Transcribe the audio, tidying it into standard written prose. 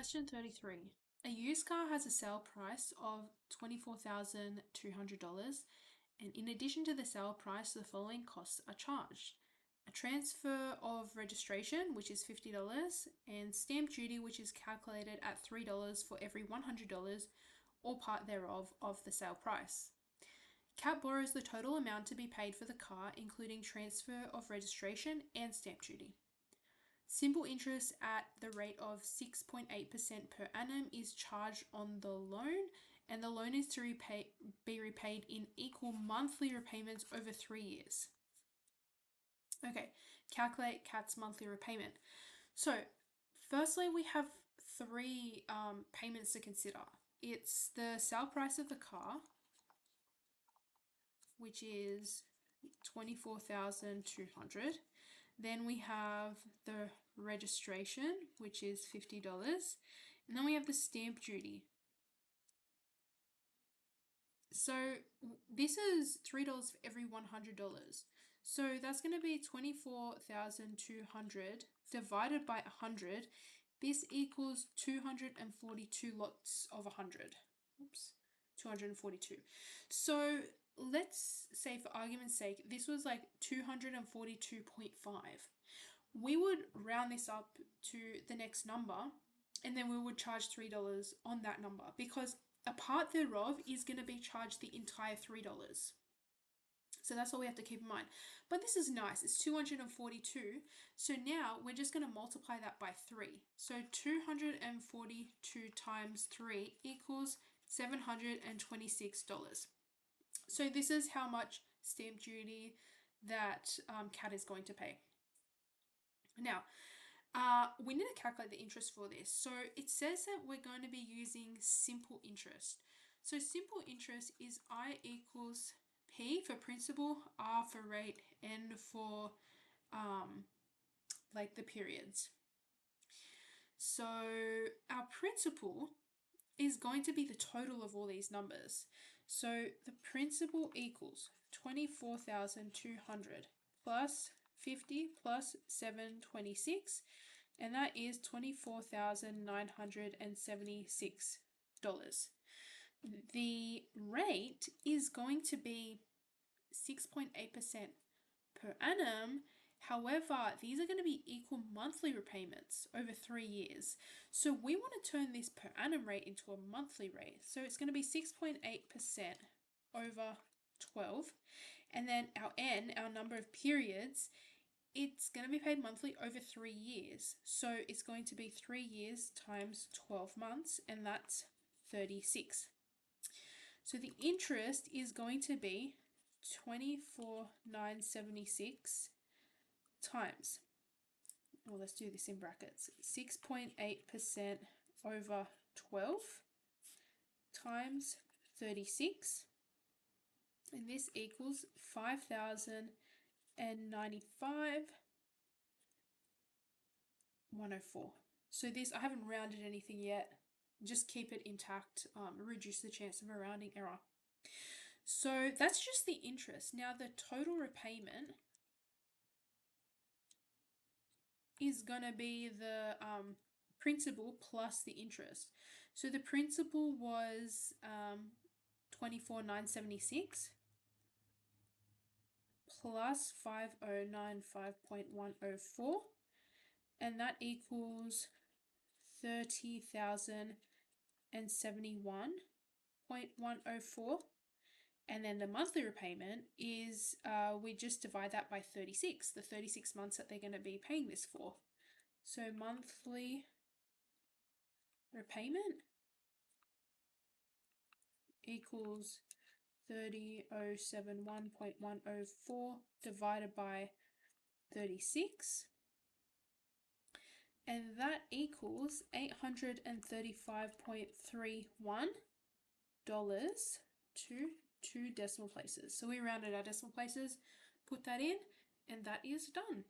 Question 33. A used car has a sale price of $24,200, and in addition to the sale price, the following costs are charged. A transfer of registration, which is $50, and stamp duty, which is calculated at $3 for every $100 or part thereof of the sale price. CAT borrows the total amount to be paid for the car, including transfer of registration and stamp duty. Simple interest at the rate of 6.8% per annum is charged on the loan, and the loan is to be repaid in equal monthly repayments over 3 years. Okay, calculate CAT's monthly repayment. So, firstly, we have three payments to consider. It's the sale price of the car, which is $24,200. Then we have the registration, which is $50. And then we have the stamp duty. So this is $3 for every $100. So that's going to be 24,200 divided by 100. This equals 242 lots of 100. Oops, 242. So let's say, for argument's sake, this was like 242.5. We would round this up to the next number, and then we would charge $3 on that number, because a part thereof is going to be charged the entire $3. So that's all we have to keep in mind. But this is nice. It's 242. So now we're just going to multiply that by 3. So 242 times 3 equals $726. So this is how much stamp duty that CAT is going to pay. Now, we need to calculate the interest for this. So it says that we're going to be using simple interest. So simple interest is I equals P for principal, R for rate, N for like the periods. So our principal is going to be the total of all these numbers. So the principal equals 24,200 plus 50 plus 726, and that is $24,976. The rate is going to be 6.8% per annum. However, these are going to be equal monthly repayments over 3 years. So we want to turn this per annum rate into a monthly rate. So it's going to be 6.8% over 12. And then our N, our number of periods, it's going to be paid monthly over 3 years. So it's going to be 3 years times 12 months, and that's 36. So the interest is going to be 24,976 times, well, let's do this in brackets, 6.8% over 12 times 36, and this equals 5,095,104. So this, I haven't rounded anything yet, just keep it intact, reduce the chance of a rounding error. So that's just the interest. Now the total repayment is going to be the principal plus the interest. So the principal was 24,976 plus 5,095.104, and that equals 30,071.104. And then the monthly repayment is, we just divide that by 36, the 36 months that they're going to be paying this for. So monthly repayment equals 30,071.104 divided by 36. And that equals $835.31 to 2 decimal places. So we rounded our decimal places, put that in, and that is done.